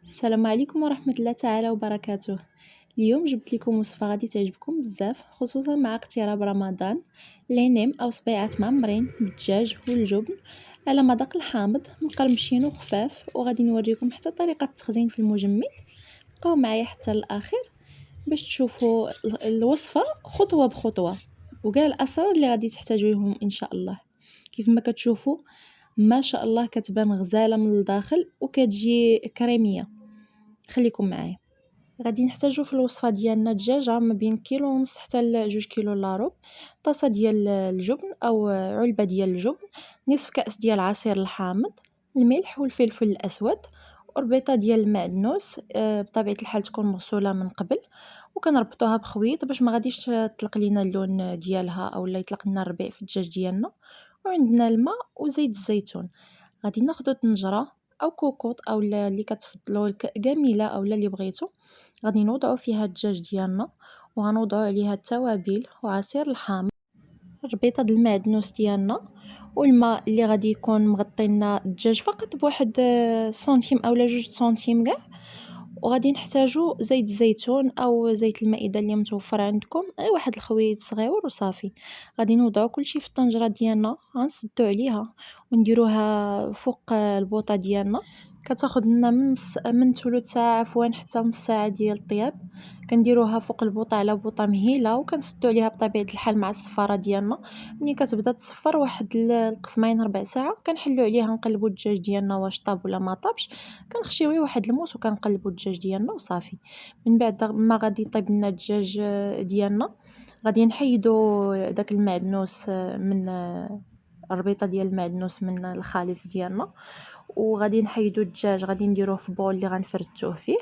السلام عليكم ورحمة الله تعالى وبركاته. اليوم جبت لكم وصفة غادي تعجبكم بزاف، خصوصا مع اقتراب رمضان. لينيم او صبيعات معمرين بالدجاج والجبن على مذاق الحامض مقرمشين وخفاف، وغادي نوريكم حتى طريقة التخزين في المجمد. بقاو معايا حتى الاخر باش تشوفوا الوصفة خطوة بخطوة وكاع الاسرار اللي غادي تحتاجوا لهم ان شاء الله. كيف ما كتشوفوا ما شاء الله كتبان غزاله من الداخل وكتجي كريميه. خليكم معايا. غادي نحتاجو في الوصفه ديالنا دجاجه ما بين كيلو ونص حتى ل2 كيلو الا ربع، طاسه ديال الجبن او علبه ديال الجبن، نصف كاس ديال عصير الحامض، الملح والفلفل الاسود، وربيطه ديال المعدنوس بطبيعه الحال تكون مغسوله من قبل، وكنربطوها بخويط باش ما غاديش تطلق لينا اللون ديالها او لا يطلق لنا الربيع في الدجاج ديالنا. وعندنا الماء وزيت الزيتون. غادي ناخدو طنجره او كوكوط او اللي كتفضلوا كامله او اللي بغيتو. غادي نوضعوا فيها الدجاج ديالنا وغنوضعوا عليها التوابل وعصير الحامض، الربيطه د المعدنوس ديالنا، والماء اللي غادي يكون مغطي لنا الدجاج فقط بواحد سنتيم اولا 2 سنتيم كاع. وغادي نحتاجو زيت الزيتون او زيت المائده اللي متوفر عندكم، غير واحد الخويط صغيور وصافي. غادي نوضعو كلشي في الطنجره ديالنا، غنسدو عليها ونديروها فوق البوطه ديالنا. كتاخذ لنا من ثلث ساعه عفوا حتى نص ساعه ديال الطياب. كنديروها فوق البوطه على بوطه مهيله وكنسدو عليها بطبيعه الحال مع الصفاره ديالنا. ملي كتبدا تصفر واحد القسمين ربع ساعه كنحلو عليها نقلبو الدجاج ديالنا واش طاب ولا ما طابش. كنخشيو غير واحد الموس وكنقلبو الدجاج ديالنا وصافي. من بعد ما غادي يطيب لنا الدجاج ديالنا غادي نحيدو داك المعدنوس من الربيطه ديال المعدنوس من الخليط ديالنا، وغادي نحيدو الدجاج غادي نديروه في بول اللي غنفردوه فيه.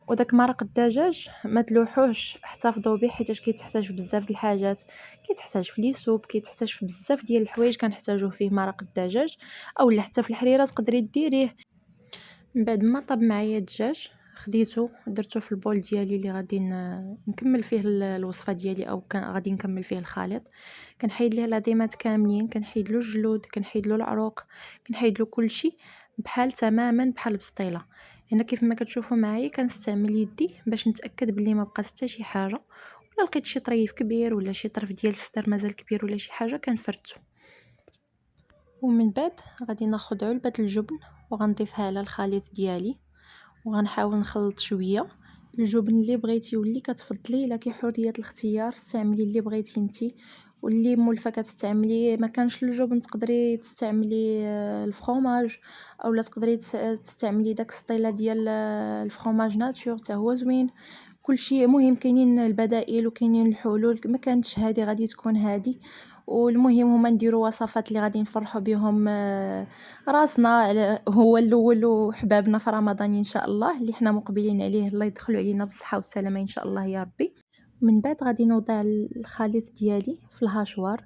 وداك مرق الدجاج ما تلوحوش، احتفظوا به حيت كيتحتاج بزاف د الحاجات، كيتحتاج في لي سوب، كيتحتاج في بزاف ديال الحوايج كنحتاجوه فيه مرق الدجاج، اولا حتى في الحريره تقدري ديريه. من بعد ما طاب معايا الدجاج خديته درته في البول ديالي اللي غادي نكمل فيه الوصفه ديالي او غادي نكمل فيه الخليط. كنحيد ليه العظيمات كاملين، كنحيد له الجلود، كنحيد له العروق، كنحيد له كلشي بحال تماما بحال البسطيله. هنا كيف ما كتشوفوا معايا كنستعمل يدي باش نتاكد بلي ما بقات حتى شي حاجه، ولا لقيت شي طريف كبير ولا شي طرف ديال الصدر مازال كبير ولا شي حاجه كنفرتو. ومن بعد غادي ناخذ علبه الجبن وغنضيفها على الخليط ديالي وغنحاول نخلط شويه. الجبن اللي بغيتي واللي كتفضلي لك حريه الاختيار، استعملي اللي بغيتي نتي. واللي مولفه كتستعملي ما كانش الجبن تقدري تستعملي الفرomage اولا تقدري تستعملي داك السطيله ديال الفرomage ناتور حتى هو زوين. كلشي مهم كاينين البدائل وكاينين الحلول، ما كانتش هذه غادي تكون هذه. والمهم هما نديروا وصفات اللي غادي نفرحوا بهم راسنا هو الاول وحبابنا في رمضان ان شاء الله اللي حنا مقبلين عليه. الله يدخلوا علينا بالصحه والسلامه ان شاء الله يا ربي. من بعد غادي نوضع الخليط ديالي في الهاشوار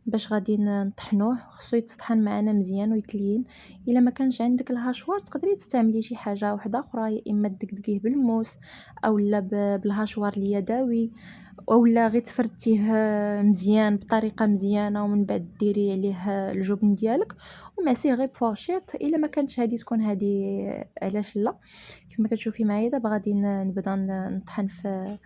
باش غادي نطحنوه، خصو يتطحن معنا مزيان ويتلين. الا ما كانش عندك الهاشوار تقدري تستعملي شي حاجه واحده اخرى، يا اما تدقدقيه بالموس اولا بالهاشوار اليدوي، اولا غير تفردتيه مزيان بطريقه مزيانه ومن بعد ديري عليه الجبن ديالك ومعسيه غير بفورشيط. الا ما كانتش هذه تكون هذه علاش لا. كما كتشوفي معايا دابا غادي نبدا نطحن في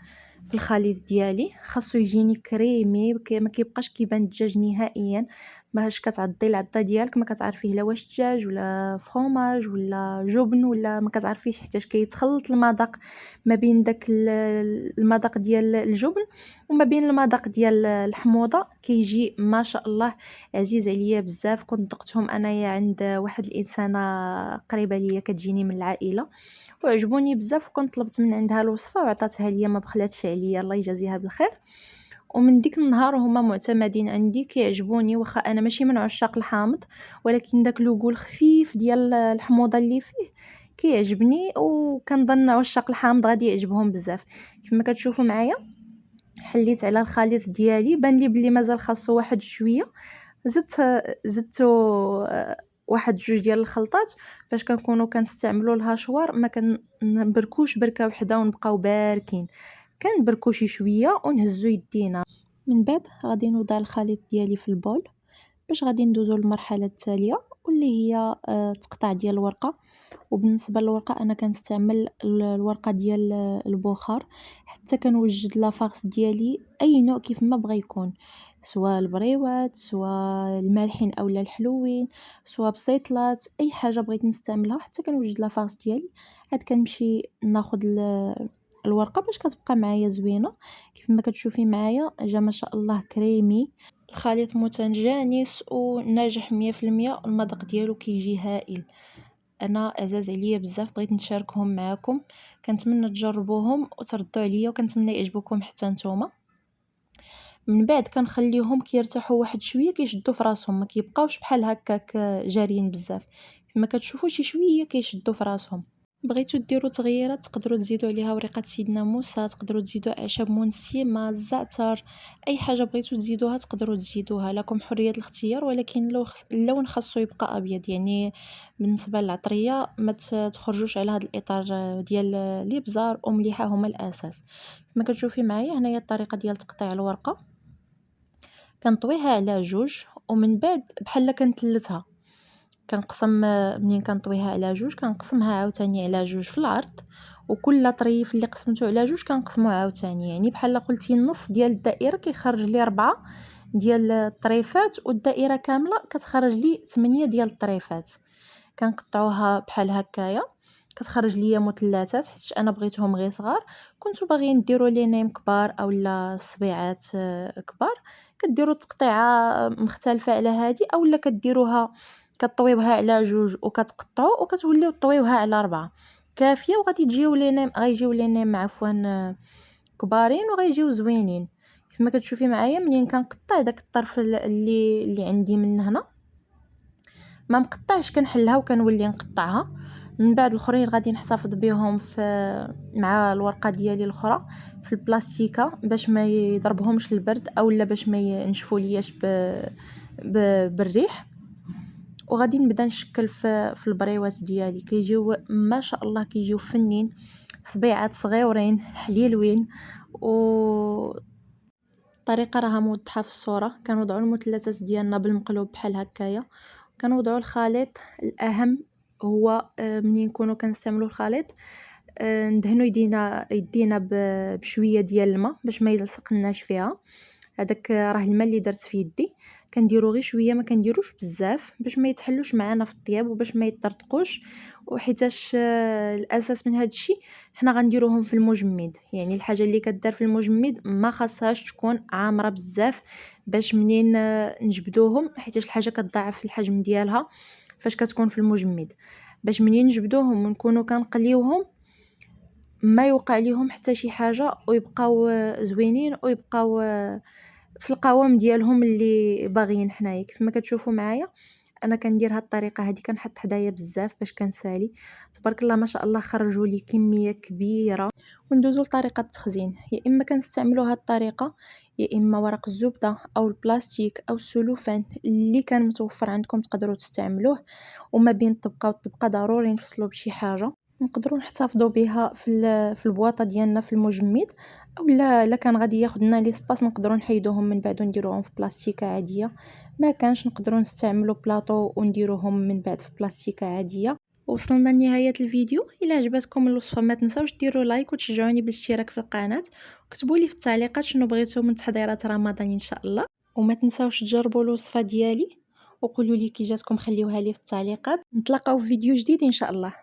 الخليط ديالي. خاصو يجيني كريمي، ما كيبقاش كيبان الدجاج نهائيا، باش كتعضي العضه ديالك ما كتعرفيه لا واش دجاج ولا فرomage ولا جبن ولا ما كتعرفيش، حتى كيتخلط المذاق ما بين داك المذاق ديال الجبن وما بين المذاق ديال الحموضه، كيجي ما شاء الله عزيز عليا بزاف. كنت دقتهم انايا عند واحد الانسانه قريبه ليا كتجيني من العائله وعجبوني بزاف، وكنت طلبت من عندها الوصفه وعطاتها ليا ما بخلاتش عليا، الله يجازيها بالخير. ومن ديك النهار هما معتمدين عندي، كيعجبوني واخا انا ماشي من عشاق الحامض، ولكن داك لوغو الخفيف ديال الحموضه اللي فيه كيعجبني، وكنظن عشاق الحامض غادي يعجبهم بزاف. كما كتشوفوا معايا حليت على الخليط ديالي، بان لي بلي مازال خاصو واحد شويه، زدتو واحد جوج ديال الخلطات. فاش كنكونوا كنستعملوا الهاشوار ما كنبركوش بركه وحده ونبقاو باركين، كنبركو شي شويه ونهزو يدينا. من بعد غادي نوضع الخليط ديالي في البول باش غادي ندوزو للمرحله التاليه اللي هي تقطع ديال الورقه. وبالنسبه للورقه انا كنستعمل الورقه ديال البخار، حتى كنوجد لافارس ديالي اي نوع كيف ما بغى يكون، سواء البريوات سواء المالحين اولا الحلوين سواء بسيطلات، اي حاجه بغيت نستعملها حتى كنوجد لافارس ديالي. عاد كنمشي ناخذ الورقه باش كتبقى معايا زوينه. كيف ما كتشوفي معايا جا ما شاء الله كريمي، الخليط متجانس وناجح 100%، المذاق ديالو كيجي هائل. انا عزاز عليا بزاف، بغيت نشاركهم معكم، كنتمنى تجربوهم وتردوا عليا، وكنتمنى يعجبوكم حتى نتوما. من بعد كنخليهم كيرتاحوا واحد شويه كيشدوا في راسهم، ما كيبقاوش بحال هكاك جاريين بزاف. كما كتشوفوا شي شويه كيشدوا في راسهم. بغيتو ديروا تغييرات تقدروا تزيدوا عليها ورقه سيدنا موسى، تقدروا تزيدوا اعشاب منسيمه، الزعتر، اي حاجه بغيتو تزيدوها تقدروا تزيدوها، لكم حريه الاختيار. ولكن اللون خاصو يبقى ابيض، يعني بالنسبه للعطريه ما تخرجوش على هذا الاطار ديال الابزار ومليحه، هما الاساس. كما كتشوفي معايا هنايا الطريقه ديال تقطيع الورقه، كنطويها على جوج ومن بعد بحال كنتلتها، كنقسم منين كنطويها على جوج كنقسمها عاوتاني على جوج في العرض، وكل طريف اللي قسمته على جوج كنقسمو عاوتاني، يعني بحال قلتي النص ديال الدائره كيخرج لي 4 ديال الطريفات، والدائره كامله كتخرج لي 8 ديال الطريفات. كنقطعوها بحال هكايا كتخرج ليا مثلثات، حيت انا بغيتهم غير صغار. كنتو باغيين ديروا لينيم كبار اولا الصبيعات كبار، كديروا تقطيعه مختلفه على هذه، اولا كديروها كطويوها على جوج وكتقطعوا وكتوليو طويوها على 4 كافيه، وغادي تجيو لينيم، غيجيو لينيم عفوا كبارين وغيجيو زوينين. كما كتشوفي معايا منين كنقطع داك الطرف اللي عندي من هنا ما مقطعش، كنحلها وكنولي نقطعها. من بعد الاخرين غادي نحتفظ بهم في مع الورقه ديالي الاخرى في البلاستيكه باش ما يضربهمش البرد اولا باش ما ينشفوا لياش بالريح. وغادي نبدا نشكل في البريوات ديالي، كيجيو ما شاء الله كيجيو فنين، صبيعات صغيورين حليلوين. و الطريقه راها موضحه في الصوره. كنوضعوا المثلثات ديالنا بالمقلوب بحال هكايا، كنوضعوا الخليط. الاهم هو منين نكونوا كنستعملوا الخليط ندهنوا يدينا بشويه ديال الماء باش ما يلصقناش فيها. هذاك راه الماء اللي درت في يدي، كنديروا غير شويه ما كنديروش بزاف باش ما يتحلوش معنا في الطياب وباش ما يطرطقوش. وحيتاش الاساس من هذا الشيء حنا غنديروهم في المجمد، يعني الحاجه اللي كدار في المجمد ما خاصهاش تكون عامره بزاف باش منين نجبدوهم، حيتاش الحاجه كتضاعف الحجم ديالها فاش كتكون في المجمد، باش منين نجبدوهم ونكونوا كنقليوهم ما يوقع ليهم حتى شي حاجه ويبقاو زوينين ويبقاو في القوام ديالهم اللي باغيين حنايا. كيف ما كتشوفوا معايا انا كندير هاد الطريقه هذه، كنحط حدايا بزاف باش كنسالي. تبارك الله ما شاء الله خرجوا لي كميه كبيره. وندوزو لطريقه التخزين، يا اما كنستعملوا هاد الطريقه يا اما ورق الزبده او البلاستيك او السلوفان اللي كان متوفر عندكم تقدروا تستعملوه. وما بين الطبقه والطبقه ضروري نفصلوا بشي حاجه نقدروا نحتفظوا بها في البواطه ديالنا في المجمد، اولا كان غادي ياخذنا لي سباس نقدروا نحيدوهم من بعد ونديروهم في بلاستيكه عاديه. ما كانش نقدروا نستعملوا بلاطو ونديروهم من بعد في بلاستيكه عاديه. وصلنا لنهايه الفيديو. الا عجبتكم الوصفه ما تنساوش ديروا لايك وتشجعوني بالاشتراك في القناه، وكتبوا لي في التعليقات شنو بغيتوا من تحضيرات رمضان ان شاء الله. وما تنساوش تجربوا الوصفه ديالي وقولوا لي كي جاتكم، خليوها لي في التعليقات. نتلاقاو في فيديو جديد ان شاء الله.